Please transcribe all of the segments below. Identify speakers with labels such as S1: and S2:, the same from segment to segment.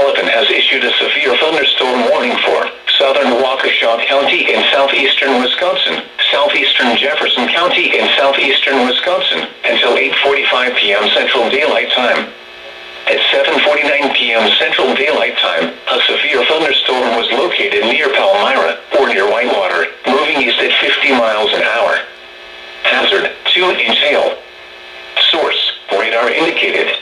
S1: Sullivan has issued a severe thunderstorm warning for southern Waukesha County in southeastern Wisconsin, southeastern Jefferson County in southeastern Wisconsin, until 8:45 p.m. Central Daylight Time. At 7:49 p.m. Central Daylight Time, a severe thunderstorm was located near Palmyra, or near Whitewater, moving east at 50 miles an hour. Hazard, 2-inch hail. Source, radar indicated.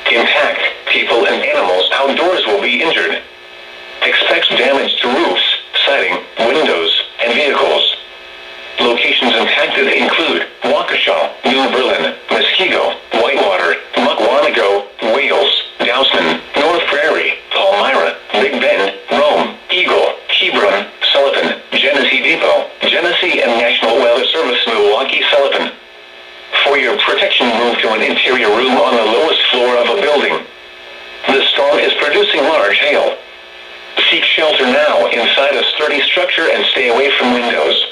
S1: Impact, people and animals outdoors will be injured. Expect damage to roofs, siding, windows, and vehicles. Locations impacted include Waukesha, New Berlin, Muskego, Whitewater, Mukwonago, Wales, Dousman, North Prairie, Palmyra, Big Bend, Rome, Eagle, Hebron, Sullivan, Genesee Depot, Genesee and National Weather Service Milwaukee Sullivan. For your protection, move to an interior room on the lowest floor of a building. The storm is producing large hail. Seek shelter now inside a sturdy structure and stay away from windows.